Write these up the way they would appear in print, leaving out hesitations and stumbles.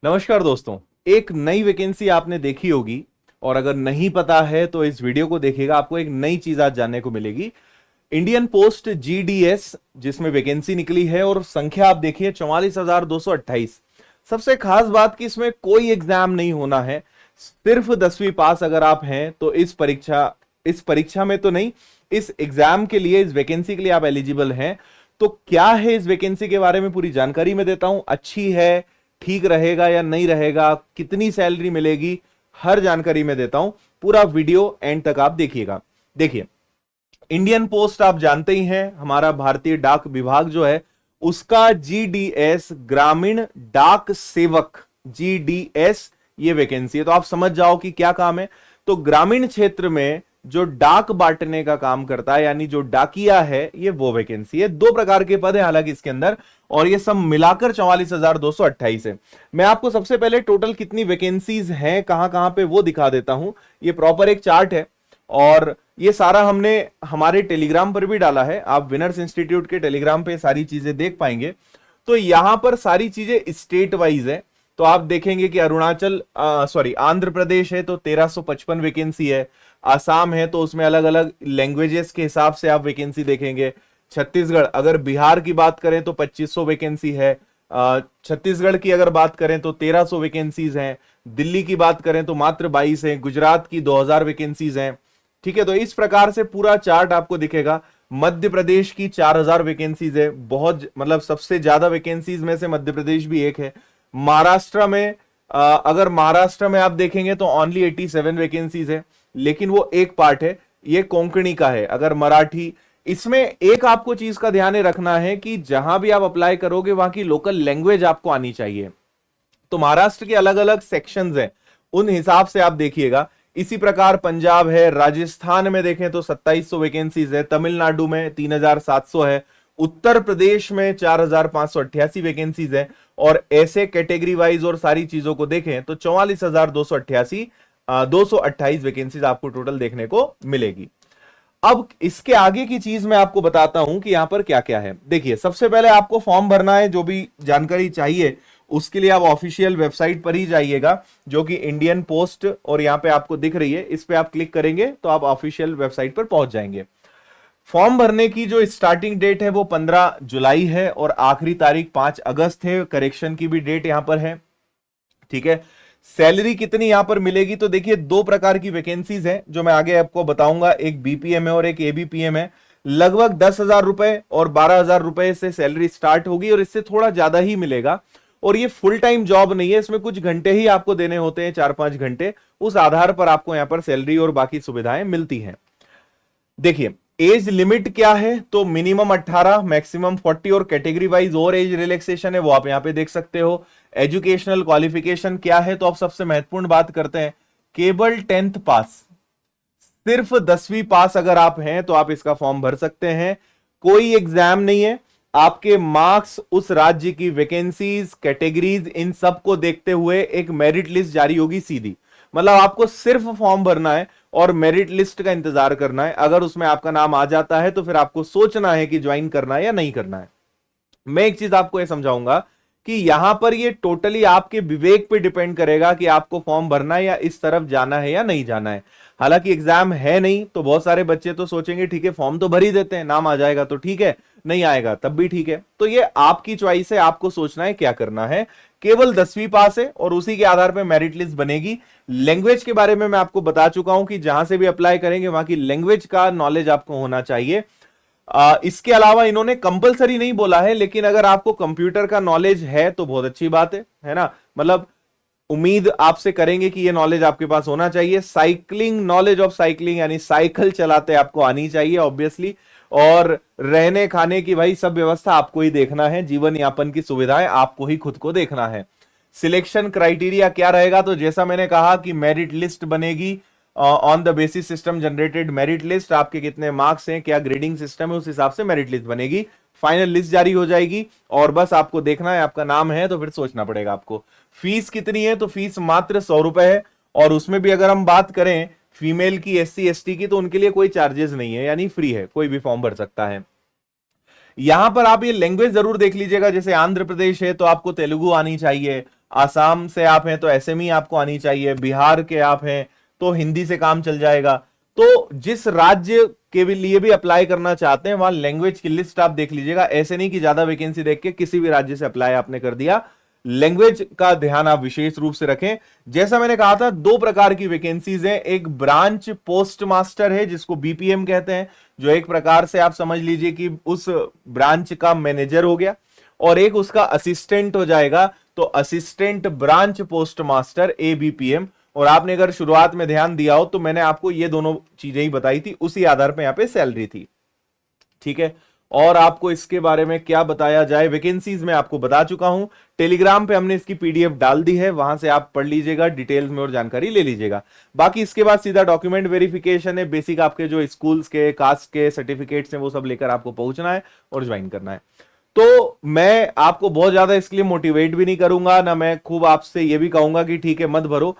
नमस्कार दोस्तों। एक नई वैकेंसी आपने देखी होगी और अगर नहीं पता है तो इस वीडियो को देखिएगा, आपको एक नई चीज आज जानने को मिलेगी। इंडियन पोस्ट जीडीएस जिसमें वैकेंसी निकली है और संख्या आप देखिए 44,228। सबसे खास बात कि इसमें कोई एग्जाम नहीं होना है, सिर्फ 10वीं पास अगर आप हैं तो इस परीक्षा में तो नहीं, इस एग्जाम के लिए, इस वैकेंसी के लिए आप एलिजिबल हैं। तो क्या है इस वैकेंसी के बारे में पूरी जानकारी मैं देता हूं। अच्छी है, ठीक रहेगा या नहीं रहेगा, कितनी सैलरी मिलेगी, हर जानकारी मैं देता हूं। पूरा वीडियो एंड तक आप देखिएगा। देखिए, इंडियन पोस्ट आप जानते ही हैं, हमारा भारतीय डाक विभाग जो है उसका जीडीएस ग्रामीण डाक सेवक जीडीएस ये वैकेंसी है। तो आप समझ जाओ कि क्या काम है। तो ग्रामीण क्षेत्र में जो डाक बांटने का काम करता है, यानी जो डाकिया है, ये वो वैकेंसी है। दो प्रकार के पद है हालांकि इसके अंदर, और ये सब मिलाकर 44,228 है। मैं आपको सबसे पहले टोटल कितनी वैकेंसीज हैं कहां कहां पे वो दिखा देता हूं। ये प्रॉपर एक चार्ट है और ये सारा हमने हमारे टेलीग्राम पर भी डाला है। आप विनर्स इंस्टीट्यूट के टेलीग्राम पे सारी चीजें देख पाएंगे। तो यहां पर सारी चीजें स्टेट वाइज है। तो आप देखेंगे कि आंध्र प्रदेश है तो 1355 वैकेंसी है। आसाम है तो उसमें अलग अलग लैंग्वेजेस के हिसाब से आप वैकेंसी देखेंगे। छत्तीसगढ़, अगर बिहार की बात करें तो 2500 वैकेंसी है। छत्तीसगढ़ की अगर बात करें तो 1300 वैकेंसीज हैं। दिल्ली की बात करें तो मात्र 22 है। गुजरात की 2000 वैकेंसीज हैं। ठीक है, तो इस प्रकार से पूरा चार्ट आपको दिखेगा। मध्य प्रदेश की 4000 वैकेंसीज है, बहुत मतलब सबसे ज्यादा वैकेंसीज में से मध्य प्रदेश भी एक है। महाराष्ट्र में अगर महाराष्ट्र में आप देखेंगे तो ओनली 87 वैकेंसीज है, लेकिन वो एक पार्ट है, ये कोंकणी का है। अगर मराठी, इसमें एक आपको चीज का ध्यान रखना है कि जहां भी आप अप्लाई करोगे वहां की लोकल लैंग्वेज आपको आनी चाहिए। तो महाराष्ट्र के अलग अलग सेक्शंस हैं, उन हिसाब से आप देखिएगा। इसी प्रकार पंजाब है, राजस्थान में देखें तो 2700 वैकेंसीज है, तमिलनाडु में 3700 है, उत्तर प्रदेश में 4588 वैकेंसीज है। और ऐसे कैटेगरी वाइज और सारी चीजों को देखें तो 44,228 228 वैकेंसीज आपको टोटल देखने को मिलेगी। अब इसके आगे की चीज मैं आपको बताता हूं कि यहां पर क्या क्या है। देखिए, सबसे पहले आपको फॉर्म भरना है। जो भी जानकारी चाहिए उसके लिए आप ऑफिशियल वेबसाइट पर ही जाइएगा, जो कि इंडियन पोस्ट, और यहां पे आपको दिख रही है, इस पे आप क्लिक करेंगे तो आप ऑफिशियल वेबसाइट पर पहुंच जाएंगे। फॉर्म भरने की जो स्टार्टिंग डेट है वो 15 जुलाई है और आखिरी तारीख 5 अगस्त है। करेक्शन की भी डेट यहां पर है। ठीक है, सैलरी कितनी यहां पर मिलेगी तो देखिए, दो प्रकार की वैकेंसीज है जो मैं आगे आपको बताऊंगा। एक बीपीएम है और एक एबीपीएम है। लगभग 10,000 रुपए और 12,000 रुपए से सैलरी स्टार्ट होगी और इससे थोड़ा ज्यादा ही मिलेगा। और ये फुल टाइम जॉब नहीं है, इसमें कुछ घंटे ही आपको देने होते हैं, 4-5 घंटे। उस आधार पर आपको यहां पर सैलरी और बाकी सुविधाएं मिलती हैं। देखिए, एज लिमिट क्या है तो मिनिमम 18, मैक्सिमम 40, और कैटेगरी वाइज और एज रिलैक्सेशन है वो आप यहां पे देख सकते हो। एजुकेशनल क्वालिफिकेशन क्या है तो आप सबसे महत्वपूर्ण बात करते हैं, केवल 10th पास, सिर्फ 10वीं पास अगर आप हैं तो आप इसका फॉर्म भर सकते हैं। कोई एग्जाम नहीं है, आपके मार्क्स, उस राज्य की वैकेंसीज, कैटेगरीज, इन सब को देखते हुए एक मेरिट लिस्ट जारी होगी सीधी। मतलब आपको सिर्फ फॉर्म भरना है और मेरिट लिस्ट का इंतजार करना है। अगर उसमें आपका नाम आ जाता है तो फिर आपको सोचना है कि ज्वाइन करना है या नहीं करना है। मैं एक चीज आपको यह समझाऊंगा कि यहां पर ये टोटली आपके विवेक पे डिपेंड करेगा कि आपको फॉर्म भरना है या इस तरफ जाना है या नहीं जाना है। हालांकि एग्जाम है नहीं तो बहुत सारे बच्चे तो सोचेंगे ठीक है फॉर्म तो भर ही देते हैं, नाम आ जाएगा तो ठीक है, नहीं आएगा तब भी ठीक है। तो ये आपकी चॉइस है, आपको सोचना है क्या करना है। केवल 10वीं पास है और उसी के आधार पर मेरिट लिस्ट बनेगी। लैंग्वेज के बारे में मैं आपको बता चुका हूं कि जहां से भी अप्लाई करेंगे वहां की लैंग्वेज का नॉलेज आपको होना चाहिए। इसके अलावा इन्होंने कंपलसरी नहीं बोला है, लेकिन अगर आपको कंप्यूटर का नॉलेज है तो बहुत अच्छी बात है ना। मतलब उम्मीद आपसे करेंगे कि ये नॉलेज आपके पास होना चाहिए। साइकिलिंग, नॉलेज ऑफ साइकिलिंग, यानी साइकिल चलाते आपको आनी चाहिए ऑब्वियसली। और रहने खाने की भाई सब व्यवस्था आपको ही देखना है, जीवन यापन की सुविधाएं आपको ही खुद को देखना है। सिलेक्शन क्राइटेरिया क्या रहेगा तो जैसा मैंने कहा कि मेरिट लिस्ट बनेगी on the basis system generated merit list. आपके कितने मार्क्स हैं, क्या ग्रेडिंग सिस्टम है, उस हिसाब से मेरिट लिस्ट बनेगी। फाइनल लिस्ट जारी हो जाएगी और बस आपको देखना है, आपका नाम है तो फिर सोचना पड़ेगा आपको। फीस कितनी है तो फीस मात्र 100 रुपए है। और उसमें भी अगर हम बात करें फीमेल की, SC ST की, तो उनके लिए कोई चार्जेस नहीं है, यानी फ्री है, कोई भी फॉर्म भर सकता है। यहां पर आप ये लैंग्वेज जरूर देख लीजिएगा, जैसे आंध्र प्रदेश है तो आपको तेलुगु आनी चाहिए, आसाम से आप हैं तो एसएमई आपको आनी चाहिए, बिहार के आप हैं तो हिंदी से काम चल जाएगा। तो जिस राज्य के भी लिए भी अप्लाई करना चाहते हैं वहां लैंग्वेज की लिस्ट आप देख लीजिएगा। ऐसे नहीं कि ज्यादा वैकेंसी देख के किसी भी राज्य से अप्लाई आपने कर दिया। लैंग्वेज का ध्यान आप विशेष रूप से रखें। जैसा मैंने कहा था, दो प्रकार की वैकेंसीज हैं। एक ब्रांच पोस्ट मास्टर है जिसको बीपीएम कहते हैं, जो एक प्रकार से आप समझ लीजिए कि उस ब्रांच का मैनेजर हो गया, और एक उसका असिस्टेंट हो जाएगा, तो assistant branch post master ABPM. और आपने अगर शुरुआत में ध्यान दिया हो तो मैंने आपको ये दोनों चीजें ही बताई थी, उसी आधार पे यहां पे सैलरी थी। ठीक है, और आपको इसके बारे में क्या बताया जाए, वैकेंसीज में आपको बता चुका हूं। टेलीग्राम पे हमने इसकी पीडीएफ डाल दी है, वहां से आप पढ़ लीजिएगा, डिटेल्स में और जानकारी ले लीजिएगा। बाकी इसके बाद सीधा डॉक्यूमेंट वेरिफिकेशन है, बेसिक आपके जो स्कूल्स के कास्ट के सर्टिफिकेट्स हैं वो सब लेकर आपको पहुंचना है और ज्वाइन करना है। तो मैं आपको बहुत ज्यादा इसके लिए मोटिवेट भी नहीं करूंगा, ना मैं खूब आपसे ये भी कहूंगा कि ठीक है मत भरो।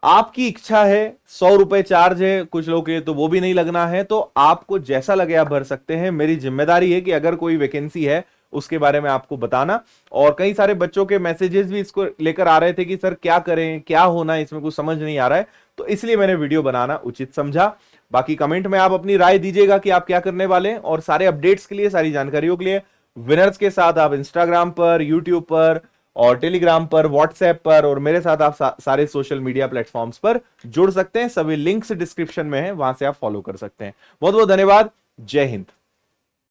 आपकी इच्छा है, 100 रुपए चार्ज है कुछ लोग के, तो वो भी नहीं लगना है, तो आपको जैसा लगे आप भर सकते हैं। मेरी जिम्मेदारी है कि अगर कोई वैकेंसी है उसके बारे में आपको बताना। और कई सारे बच्चों के मैसेजेस भी इसको लेकर आ रहे थे कि सर क्या करें, क्या होना है, इसमें कुछ समझ नहीं आ रहा है, तो इसलिए मैंने वीडियो बनाना उचित समझा। बाकी कमेंट में आप अपनी राय दीजिएगा कि आप क्या करने वाले हैं। और सारे अपडेट्स के लिए, सारी जानकारियों के लिए विनर्स के साथ आप इंस्टाग्राम पर, यूट्यूब पर और टेलीग्राम पर, व्हाट्सएप पर और मेरे साथ आप सारे सोशल मीडिया प्लेटफॉर्म्स पर जुड़ सकते हैं। सभी लिंक्स डिस्क्रिप्शन में है, वहां से आप फॉलो कर सकते हैं। बहुत बहुत धन्यवाद। जय हिंद।